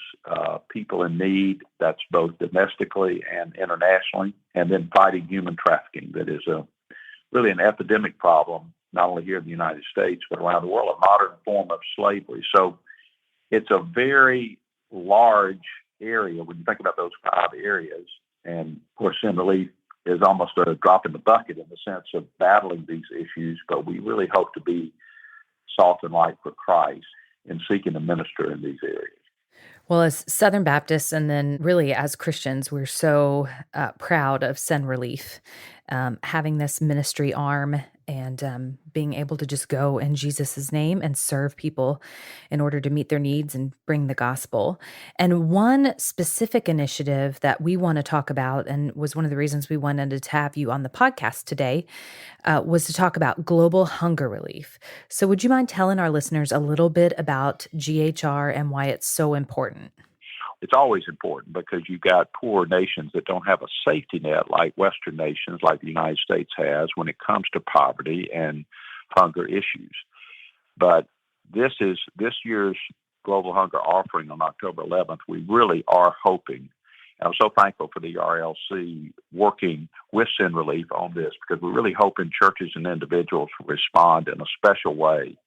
people in need, that's both domestically and internationally, and then fighting human trafficking. That is really an epidemic problem, not only here in the United States, but around the world, a modern form of slavery. So it's a very large area when you think about those five areas. And of course, Sin Relief is almost a drop in the bucket in the sense of battling these issues, but we really hope to be salt and light for Christ in seeking to minister in these areas. Well, as Southern Baptists and then really as Christians, we're so proud of Sin Relief, having this ministry arm and being able to just go in Jesus' name and serve people in order to meet their needs and bring the gospel. And one specific initiative that we want to talk about, and was one of the reasons we wanted to have you on the podcast today, was to talk about global hunger relief. So would you mind telling our listeners a little bit about GHR and why it's so important? It's always important because you've got poor nations that don't have a safety net like Western nations, like the United States has, when it comes to poverty and hunger issues. But this year's Global Hunger Offering on October 11th. We really are hoping, and I'm so thankful for the ERLC working with Sin Relief on this, because we're really hoping churches and individuals will respond in a special way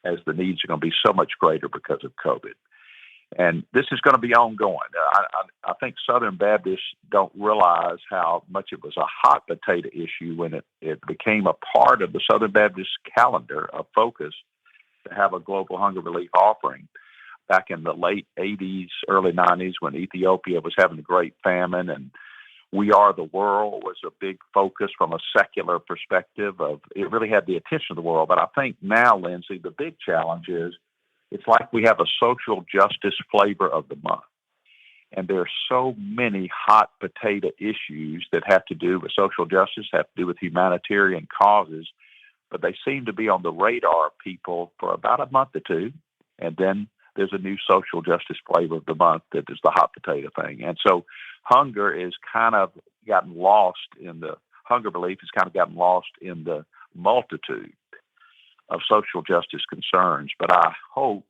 as the needs are going to be so much greater because of COVID. And this is going to be ongoing. I think Southern Baptists don't realize how much it was a hot potato issue when it became a part of the Southern Baptist calendar of focus to have a global hunger relief offering back in the late 80s, early 90s, when Ethiopia was having a great famine, and We Are the World was a big focus from a secular perspective. It really had the attention of the world. But I think now, Lindsay, the big challenge is it's like we have a social justice flavor of the month. And there are so many hot potato issues that have to do with social justice, have to do with humanitarian causes, but they seem to be on the radar of people for about a month or two. And then there's a new social justice flavor of the month that is the hot potato thing. And so hunger is kind of gotten lost in the hunger relief has kind of gotten lost in the multitude of social justice concerns. But I hope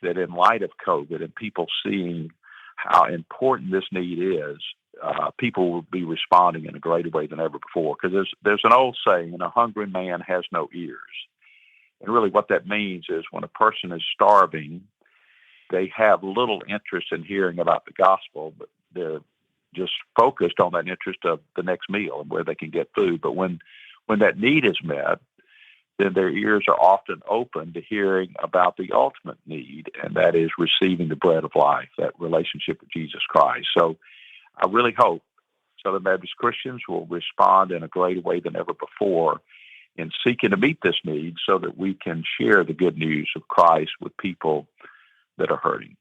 that in light of COVID and people seeing how important this need is, people will be responding in a greater way than ever before. Because there's an old saying, a hungry man has no ears. And really what that means is when a person is starving, they have little interest in hearing about the gospel, but they're just focused on that interest of the next meal and where they can get food. But when that need is met, then their ears are often open to hearing about the ultimate need, and that is receiving the bread of life, that relationship with Jesus Christ. So I really hope Southern Baptist Christians will respond in a greater way than ever before in seeking to meet this need so that we can share the good news of Christ with people that are hurting.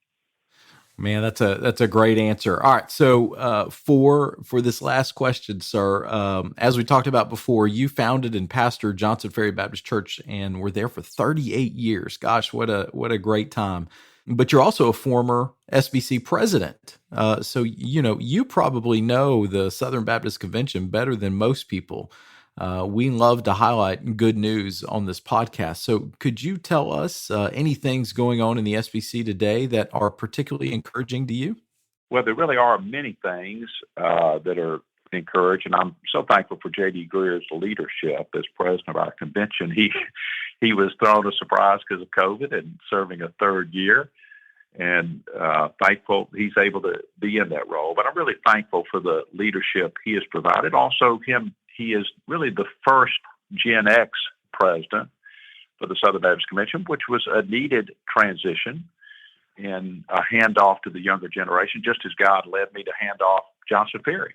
Man, that's a great answer. All right, so for this last question, sir, as we talked about before, you founded and pastored Johnson Ferry Baptist Church, and were there for 38 years. Gosh, what a great time! But you're also a former SBC president, so you probably know the Southern Baptist Convention better than most people. We love to highlight good news on this podcast. So could you tell us any things going on in the SBC today that are particularly encouraging to you? Well, there really are many things that are encouraged, and I'm so thankful for J.D. Greer's leadership as president of our convention. He was thrown a surprise because of COVID and serving a third year, and thankful he's able to be in that role. But I'm really thankful for the leadership he has provided. Also, he is really the first Gen X president for the Southern Baptist Convention, which was a needed transition and a handoff to the younger generation, just as God led me to hand off Johnson Ferry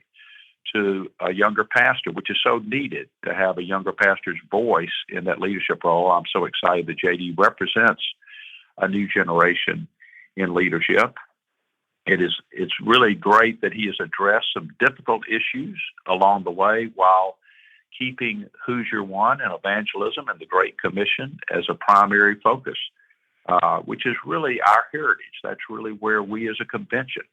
to a younger pastor, which is so needed to have a younger pastor's voice in that leadership role. I'm so excited that JD represents a new generation in leadership. It's really great that he has addressed some difficult issues along the way while keeping Who's Your One and evangelism and the Great Commission as a primary focus, which is really our heritage. That's really where we as a convention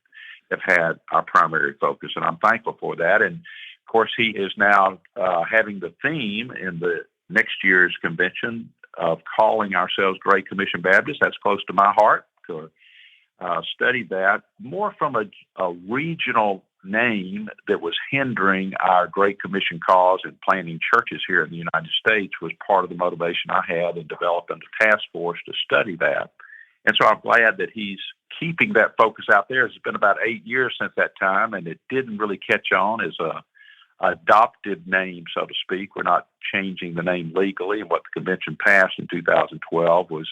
have had our primary focus, and I'm thankful for that. And of course, he is now having the theme in the next year's convention of calling ourselves Great Commission Baptists. That's close to my heart to study that more from a regional name that was hindering our Great Commission cause and planting churches here in the United States was part of the motivation I had in developing the task force to study that. And so I'm glad that he's keeping that focus out there. It's been about 8 years since that time, and it didn't really catch on as a adopted name, so to speak. We're not changing the name legally, and what the convention passed in 2012 was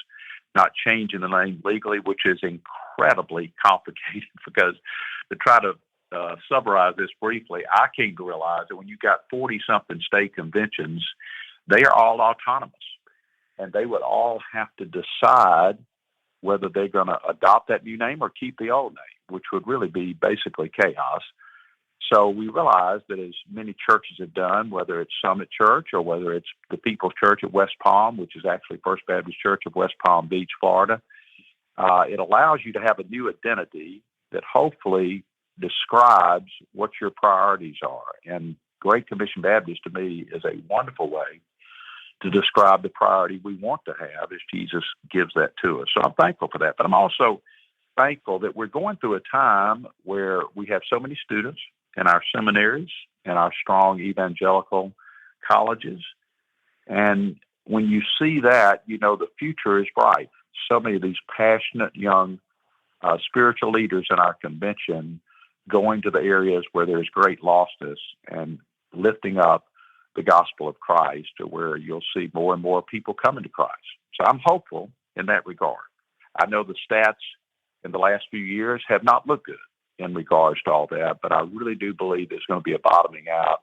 not changing the name legally, which is incredibly complicated because to try to summarize this briefly, I came to realize that when you got 40-something state conventions, they are all autonomous, and they would all have to decide whether they're going to adopt that new name or keep the old name, which would really be basically chaos. So we realized that as many churches have done, whether it's Summit Church or whether it's the People's Church at West Palm, which is actually First Baptist Church of West Palm Beach, Florida, it allows you to have a new identity that hopefully describes what your priorities are. And Great Commission Baptist, to me, is a wonderful way to describe the priority we want to have as Jesus gives that to us. So I'm thankful for that. But I'm also thankful that we're going through a time where we have so many students in our seminaries and our strong evangelical colleges. And when you see that, you know the future is bright. So many of these passionate young spiritual leaders in our convention going to the areas where there's great lostness and lifting up the gospel of Christ, to where you'll see more and more people coming to Christ. So I'm hopeful in that regard. I know the stats in the last few years have not looked good in regards to all that, but I really do believe there's going to be a bottoming out,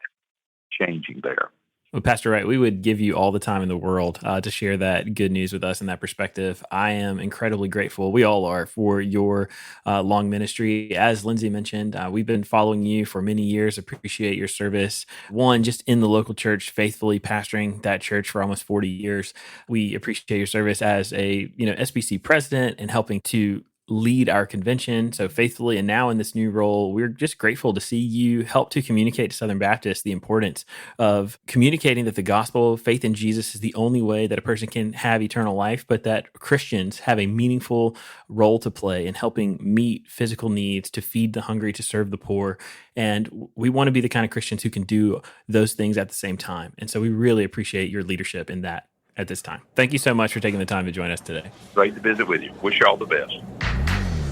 changing there. Well, Pastor Wright, we would give you all the time in the world to share that good news with us and that perspective. I am incredibly grateful. We all are, for your long ministry. As Lindsay mentioned, we've been following you for many years. Appreciate your service. One, just in the local church, faithfully pastoring that church for almost 40 years. We appreciate your service as a SBC president and helping to lead our convention so faithfully. And now in this new role, we're just grateful to see you help to communicate to Southern Baptists the importance of communicating that the gospel of faith in Jesus is the only way that a person can have eternal life, but that Christians have a meaningful role to play in helping meet physical needs, to feed the hungry, to serve the poor. And we want to be the kind of Christians who can do those things at the same time. And so we really appreciate your leadership in that at this time. Thank you so much for taking the time to join us today. Great to visit with you. Wish you all the best.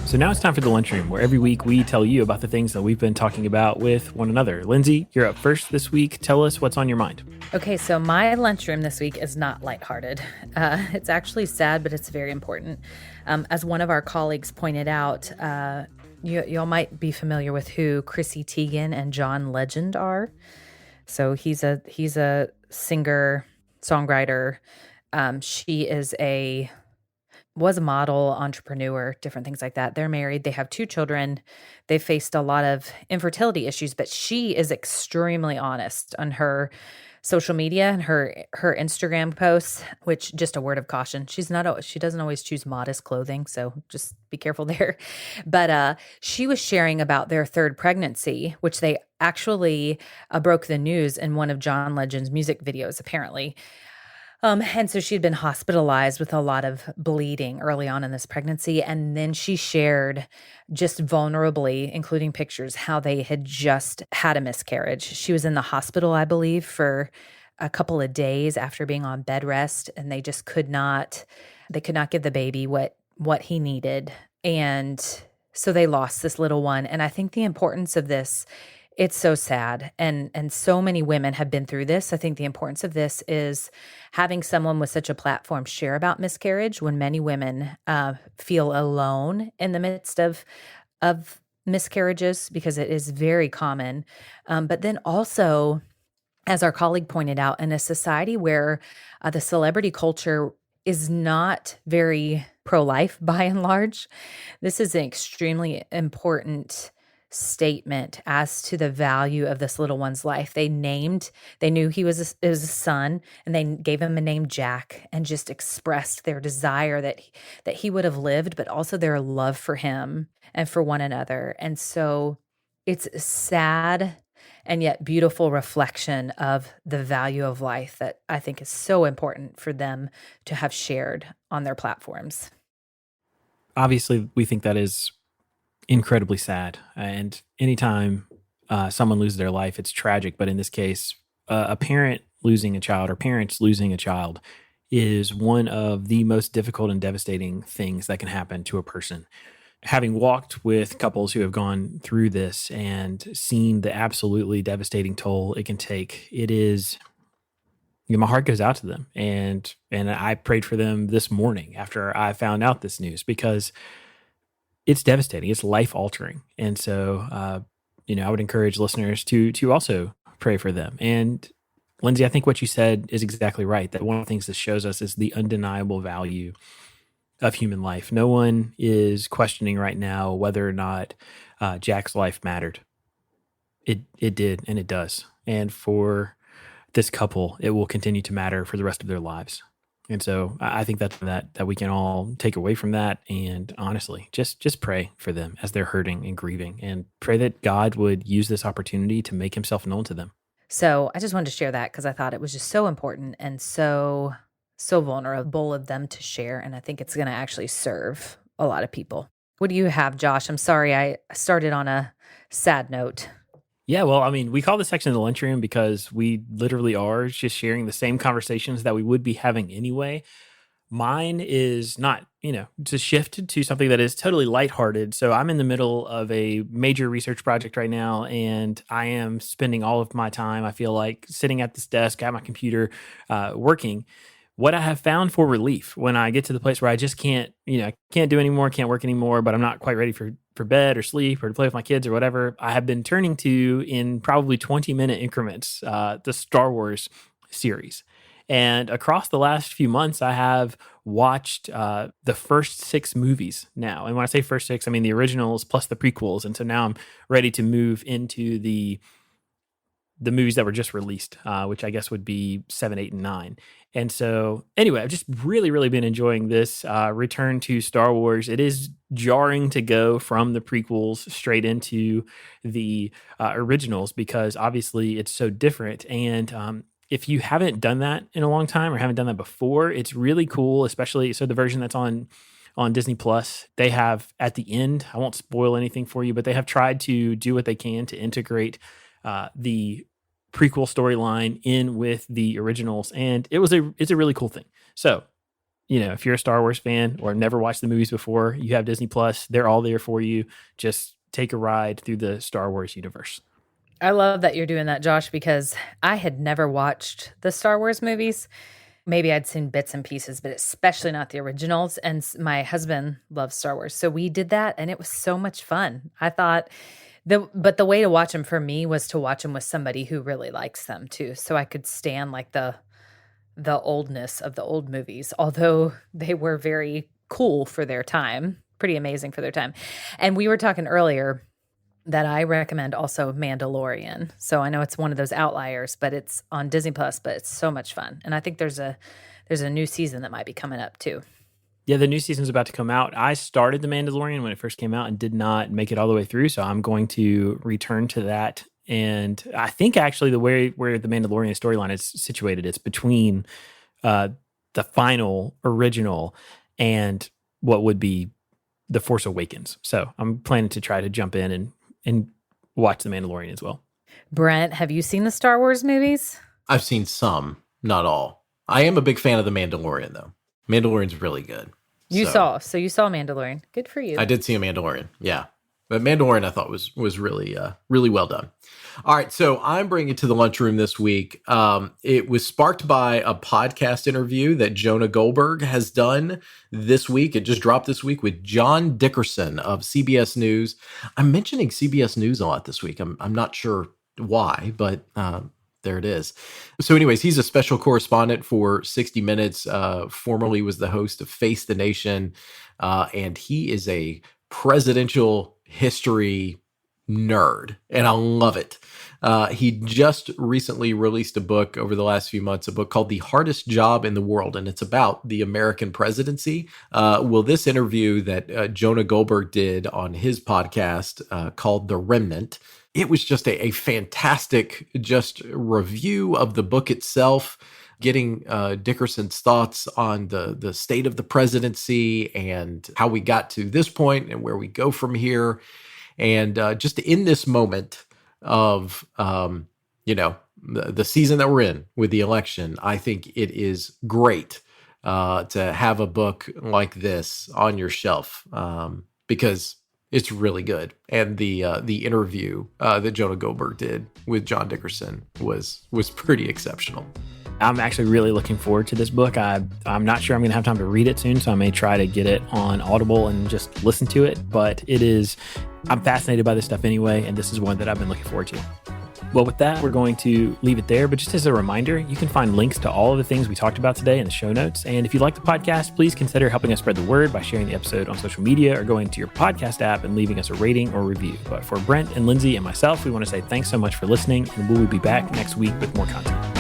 So now it's time for the lunchroom, where every week we tell you about the things that we've been talking about with one another. Lindsay, you're up first this week. Tell us what's on your mind. Okay, so my lunchroom this week is not lighthearted. It's actually sad, but it's very important. As one of our colleagues pointed out, y'all might be familiar with who Chrissy Teigen and John Legend are. So he's a singer, songwriter. She was a model, entrepreneur, different things like that. They're married. They have 2 children. They faced a lot of infertility issues, but she is extremely honest on her social media and her Instagram posts, which, just a word of caution, she doesn't always choose modest clothing, so just be careful there. But she was sharing about their 3rd pregnancy, which they actually broke the news in one of John Legend's music videos, apparently. And so she'd been hospitalized with a lot of bleeding early on in this pregnancy. And then she shared just vulnerably, including pictures, how they had just had a miscarriage. She was in the hospital, I believe, for a couple of days after being on bed rest, and they just could not give the baby what he needed. And so they lost this little one. And I think the importance of this, it's so sad. And so many women have been through this. I think the importance of this is having someone with such a platform share about miscarriage when many women feel alone in the midst of miscarriages, because it is very common. But then also, as our colleague pointed out, in a society where the celebrity culture is not very pro-life by and large, this is an extremely important statement as to the value of this little one's life. They knew it was a son, and they gave him a name, Jack, and just expressed their desire that he would have lived, but also their love for him and for one another. And so it's a sad and yet beautiful reflection of the value of life that I think is so important for them to have shared on their platforms. Obviously, we think that is incredibly sad. And anytime someone loses their life, it's tragic. But in this case, a parent losing a child, or parents losing a child, is one of the most difficult and devastating things that can happen to a person. Having walked with couples who have gone through this and seen the absolutely devastating toll it can take, it is, my heart goes out to them. And I prayed for them this morning after I found out this news, because it's devastating. It's life altering. And so, I would encourage listeners to also pray for them. And Lindsay, I think what you said is exactly right. That one of the things this shows us is the undeniable value of human life. No one is questioning right now whether or not Jack's life mattered. It did, and it does. And for this couple, it will continue to matter for the rest of their lives. And so I think that we can all take away from that, and honestly, just pray for them as they're hurting and grieving, and pray that God would use this opportunity to make himself known to them. So I just wanted to share that because I thought it was just so important and so vulnerable of them to share. And I think it's going to actually serve a lot of people. What do you have, Josh? I'm sorry I started on a sad note. Yeah, well, we call this section the lunchroom because we literally are just sharing the same conversations that we would be having anyway. Mine is not, to shift to something that is totally lighthearted. So I'm in the middle of a major research project right now, and I am spending all of my time, I feel like, sitting at this desk at my computer, working. What I have found for relief when I get to the place where I just can't do anymore, can't work anymore, but I'm not quite ready for bed or sleep or to play with my kids or whatever, I have been turning to, in probably 20-minute increments, the Star Wars series. And across the last few months, I have watched the first 6 movies now. And when I say first 6, I mean the originals plus the prequels. And so now I'm ready to move into the movies that were just released, which I guess would be 7, 8, and 9. And so anyway, I've just really, really been enjoying this return to Star Wars. It is jarring to go from the prequels straight into the originals, because obviously it's so different. And if you haven't done that in a long time, or haven't done that before, it's really cool, especially so the version that's on Disney Plus, they have at the end, I won't spoil anything for you, but they have tried to do what they can to integrate the prequel storyline in with the originals, and it's a really cool thing. So, if you're a Star Wars fan or never watched the movies before, you have Disney Plus. They're all there for you. Just take a ride through the Star Wars universe. I love that you're doing that, Josh, because I had never watched the Star Wars movies. Maybe I'd seen bits and pieces, but especially not the originals. And my husband loves Star Wars, so we did that, and it was so much fun. I thought but the way to watch them for me was to watch them with somebody who really likes them too, so I could stand like the oldness of the old movies, although they were very cool for their time, pretty amazing for their time. And we were talking earlier that I recommend also Mandalorian. So I know it's one of those outliers, but it's on Disney Plus, but it's so much fun. And I think there's a new season that might be coming up too. Yeah, the new season's about to come out. I started The Mandalorian when it first came out and did not make it all the way through, so I'm going to return to that. And I think actually the way where The Mandalorian storyline is situated, it's between the final original and what would be The Force Awakens. So I'm planning to try to jump in and watch The Mandalorian as well. Brent, have you seen the Star Wars movies? I've seen some, not all. I am a big fan of The Mandalorian, though. Mandalorian's really good. You saw Mandalorian. Good for you. I did see a Mandalorian, yeah. But Mandalorian I thought was really really well done. All right, so I'm bringing it to the lunchroom this week. It was sparked by a podcast interview that Jonah Goldberg has done this week. It just dropped this week with John Dickerson of CBS News. I'm mentioning CBS News a lot this week. I'm not sure why, but there it is. So anyways, he's a special correspondent for 60 Minutes, formerly was the host of Face the Nation, and he is a presidential history nerd, and I love it. He just recently released a book over the last few months, a book called The Hardest Job in the World, and it's about the American presidency. Well, this interview that Jonah Goldberg did on his podcast called The Remnant, it was just a fantastic just review of the book itself, getting Dickerson's thoughts on the state of the presidency and how we got to this point and where we go from here. And just in this moment of, the season that we're in with the election, I think it is great to have a book like this on your shelf because it's really good. And the interview that Jonah Goldberg did with John Dickerson was pretty exceptional. I'm actually really looking forward to this book. I'm not sure I'm going to have time to read it soon, so I may try to get it on Audible and just listen to it. But I'm fascinated by this stuff anyway, and this is one that I've been looking forward to. Well, with that, we're going to leave it there. But just as a reminder, you can find links to all of the things we talked about today in the show notes. And if you like the podcast, please consider helping us spread the word by sharing the episode on social media or going to your podcast app and leaving us a rating or review. But for Brent and Lindsay and myself, we want to say thanks so much for listening, and we'll be back next week with more content.